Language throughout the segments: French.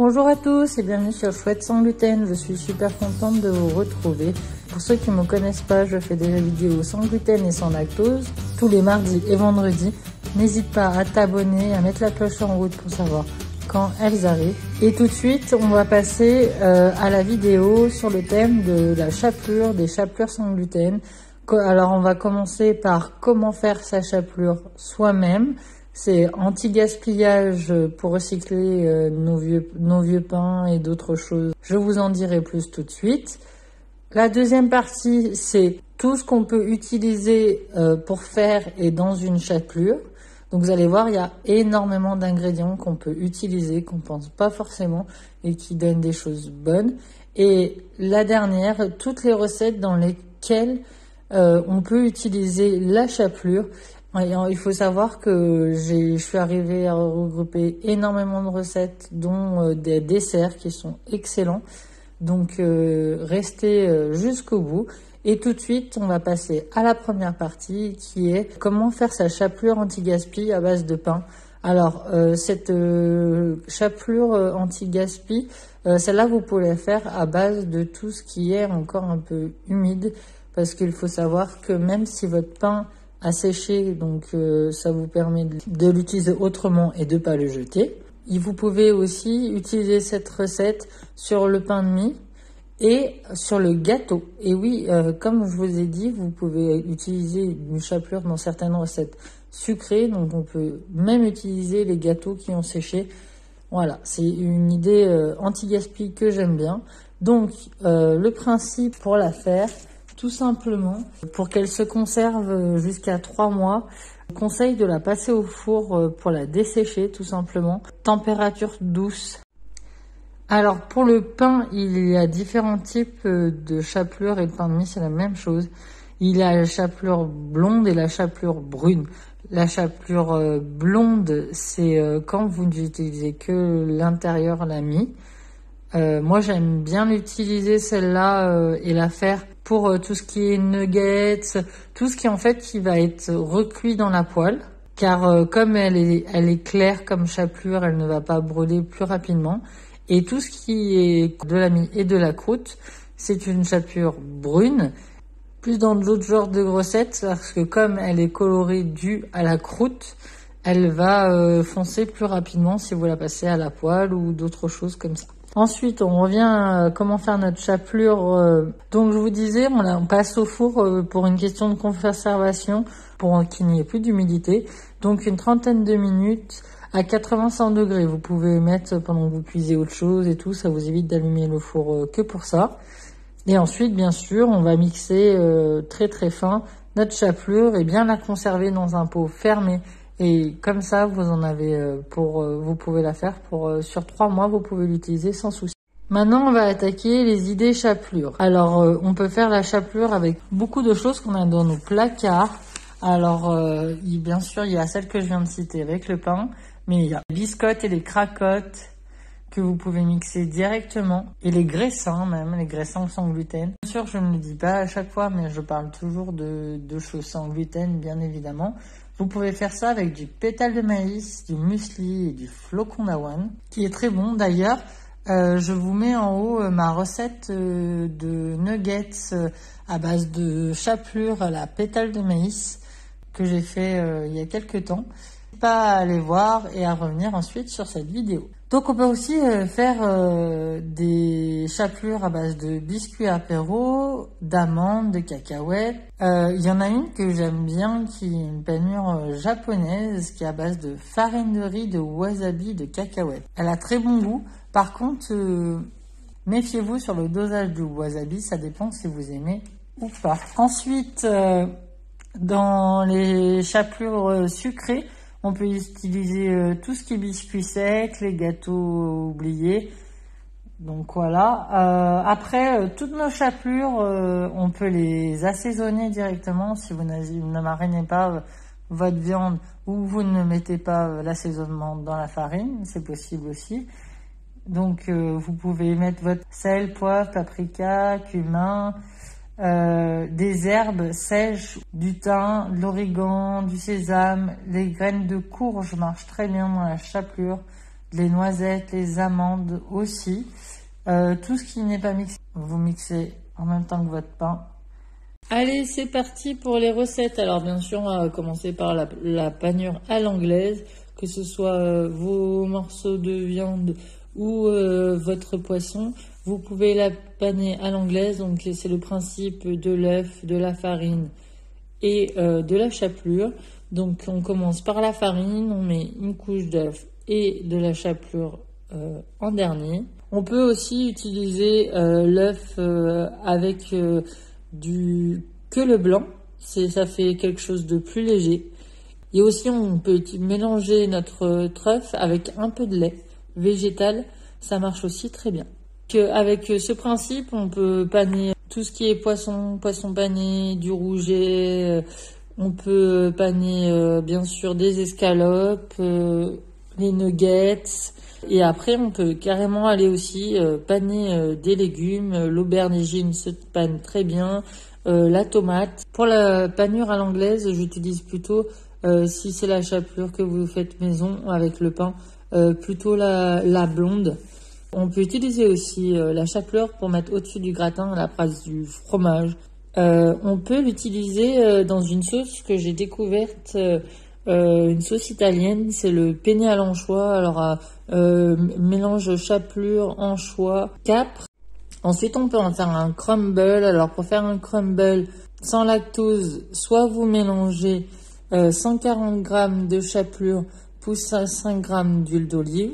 Bonjour à tous et bienvenue sur Chouette sans gluten. Je suis super contente de vous retrouver. Pour ceux qui ne me connaissent pas, je fais des vidéos sans gluten et sans lactose tous les mardis et vendredis. N'hésite pas à t'abonner, à mettre la cloche en route pour savoir quand elles arrivent. Et tout de suite, on va passer à la vidéo sur le thème de la chapelure, des chapelures sans gluten. Alors on va commencer par comment faire sa chapelure soi-même. C'est anti-gaspillage pour recycler nos vieux pains et d'autres choses. Je vous en dirai plus tout de suite. La deuxième partie, c'est tout ce qu'on peut utiliser pour faire et dans une chapelure. Donc vous allez voir, il y a énormément d'ingrédients qu'on peut utiliser, qu'on pense pas forcément et qui donnent des choses bonnes. Et la dernière, toutes les recettes dans lesquelles on peut utiliser la chapelure. Il faut savoir que je suis arrivée à regrouper énormément de recettes, dont des desserts qui sont excellents. Donc restez jusqu'au bout. Et tout de suite, on va passer à la première partie qui est comment faire sa chapelure anti-gaspi à base de pain. Alors cette chapelure anti-gaspi, celle-là vous pouvez la faire à base de tout ce qui est encore un peu humide, parce qu'il faut savoir que même si votre pain a séché, donc ça vous permet de l'utiliser autrement et de pas le jeter. Et vous pouvez aussi utiliser cette recette sur le pain de mie et sur le gâteau. Et oui, comme je vous ai dit, vous pouvez utiliser une chapelure dans certaines recettes sucrées, donc on peut même utiliser les gâteaux qui ont séché. Voilà, c'est une idée anti-gaspi que j'aime bien. Donc le principe pour la faire, tout simplement, pour qu'elle se conserve jusqu'à 3 mois, je conseille de la passer au four pour la dessécher, tout simplement. Température douce. Alors, pour le pain, il y a différents types de chapelure et le pain de mie, c'est la même chose. Il y a la chapelure blonde et la chapelure brune. La chapelure blonde, c'est quand vous n'utilisez que l'intérieur, la mie. Moi, j'aime bien l'utiliser celle-là et la faire pour tout ce qui est nuggets, tout ce qui en fait qui va être recuit dans la poêle, car comme elle est claire comme chapelure, elle ne va pas brûler plus rapidement. Et tout ce qui est de la mie et de la croûte, c'est une chapelure brune, plus dans d'autres genres de recettes, parce que comme elle est colorée due à la croûte, elle va foncer plus rapidement si vous la passez à la poêle ou d'autres choses comme ça. Ensuite, on revient à comment faire notre chapelure. Donc, je vous disais, on passe au four pour une question de conservation, pour qu'il n'y ait plus d'humidité. Donc, une trentaine de minutes à 85 degrés. Vous pouvez mettre pendant que vous cuisez autre chose et tout. Ça vous évite d'allumer le four que pour ça. Et ensuite, bien sûr, on va mixer très très fin notre chapelure et bien la conserver dans un pot fermé. Et comme ça, vous en avez vous pouvez la faire pour sur 3 mois, vous pouvez l'utiliser sans souci. Maintenant, on va attaquer les idées chapelure. Alors, on peut faire la chapelure avec beaucoup de choses qu'on a dans nos placards. Alors, bien sûr, il y a celle que je viens de citer avec le pain, mais il y a les biscottes et les cracottes que vous pouvez mixer directement, et les graissins même, les graissins sans gluten. Bien sûr, je ne le dis pas à chaque fois, mais je parle toujours de choses sans gluten, bien évidemment. Vous pouvez faire ça avec du pétale de maïs, du muesli et du flocon d'avoine, qui est très bon. D'ailleurs, je vous mets en haut ma recette de nuggets à base de chapelure à la pétale de maïs que j'ai fait il y a quelques temps. N'hésitez pas à aller voir et à revenir ensuite sur cette vidéo. Donc on peut aussi faire des chapelures à base de biscuits apéro, d'amandes, de cacahuètes. Il y en a une que j'aime bien qui est une panure japonaise qui est à base de farine de riz, de wasabi, de cacahuètes. Elle a très bon goût. Par contre, méfiez-vous sur le dosage du wasabi, ça dépend si vous aimez ou pas. Ensuite, dans les chapelures sucrées, on peut utiliser tout ce qui est biscuits secs, les gâteaux oubliés. Donc voilà. Après, toutes nos chapelures, on peut les assaisonner directement si vous ne marinez pas votre viande ou vous ne mettez pas l'assaisonnement dans la farine. C'est possible aussi. Donc vous pouvez mettre votre sel, poivre, paprika, cumin, des herbes sèches, du thym, de l'origan, du sésame, les graines de courge marchent très bien dans la chapelure. les noisettes, les amandes aussi. Tout ce qui n'est pas mixé, vous mixez en même temps que votre pain. Allez, c'est parti pour les recettes. Alors bien sûr, on va commencer par la panure à l'anglaise, que ce soit vos morceaux de viande ou votre poisson. Vous pouvez la paner à l'anglaise, donc c'est le principe de l'œuf, de la farine et de la chapelure. Donc on commence par la farine, on met une couche d'œuf et de la chapelure en dernier. On peut aussi utiliser l'œuf avec que le blanc, ça fait quelque chose de plus léger. Et aussi on peut mélanger notre truffe avec un peu de lait végétal, ça marche aussi très bien. Avec ce principe, on peut paner tout ce qui est poisson pané, du rouget, on peut paner bien sûr des escalopes, les nuggets. Et après, on peut carrément aller aussi paner des légumes. L'aubergine se panne très bien, la tomate. Pour la panure à l'anglaise, j'utilise plutôt, si c'est la chapelure que vous faites maison avec le pain, plutôt la blonde. On peut utiliser aussi la chapelure pour mettre au-dessus du gratin à la place du fromage. On peut l'utiliser dans une sauce que j'ai découverte, une sauce italienne, c'est le penne à l'anchois. Alors mélange chapelure, anchois, capre. Ensuite on peut en faire un crumble. Alors pour faire un crumble sans lactose, soit vous mélangez 140 g de chapelure plus 5 g d'huile d'olive,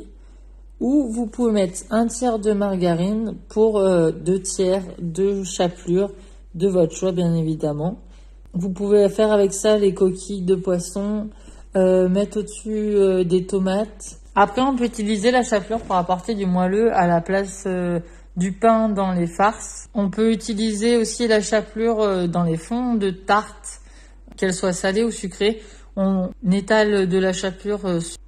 ou vous pouvez mettre un tiers de margarine pour 2 tiers de chapelure de votre choix bien évidemment. Vous pouvez faire avec ça les coquilles de poisson, mettre au-dessus des tomates. Après on peut utiliser la chapelure pour apporter du moelleux à la place du pain dans les farces. On peut utiliser aussi la chapelure dans les fonds de tarte, qu'elle soit salée ou sucrée. On étale de la chapelure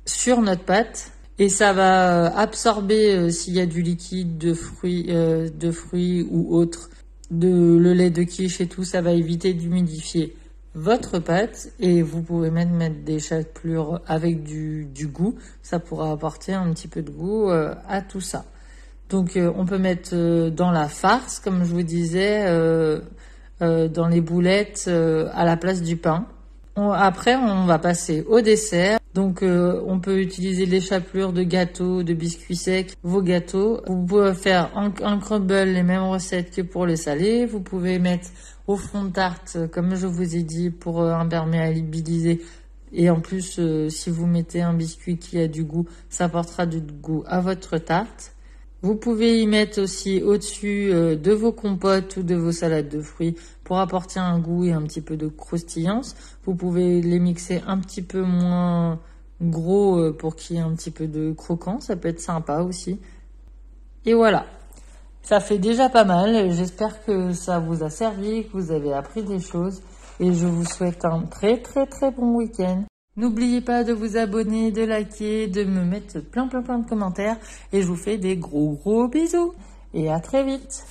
sur notre pâte. Et ça va absorber s'il y a du liquide de fruits ou autre, le lait de quiche et tout, ça va éviter d'humidifier votre pâte. Et vous pouvez même mettre des chapelures avec du goût, ça pourra apporter un petit peu de goût à tout ça. Donc on peut mettre dans la farce, comme je vous disais, dans les boulettes à la place du pain. Après, on va passer au dessert. Donc, on peut utiliser les chapelures de gâteaux, de biscuits secs, vos gâteaux. Vous pouvez faire un crumble, les mêmes recettes que pour les salés. Vous pouvez mettre au fond de tarte, comme je vous ai dit, pour imperméabiliser. Et en plus, si vous mettez un biscuit qui a du goût, ça apportera du goût à votre tarte. Vous pouvez y mettre aussi au-dessus de vos compotes ou de vos salades de fruits pour apporter un goût et un petit peu de croustillance. Vous pouvez les mixer un petit peu moins gros pour qu'il y ait un petit peu de croquant. Ça peut être sympa aussi. Et voilà, ça fait déjà pas mal. J'espère que ça vous a servi, que vous avez appris des choses. Et je vous souhaite un très très bon week-end. N'oubliez pas de vous abonner, de liker, de me mettre plein de commentaires. Et je vous fais des gros bisous. Et à très vite.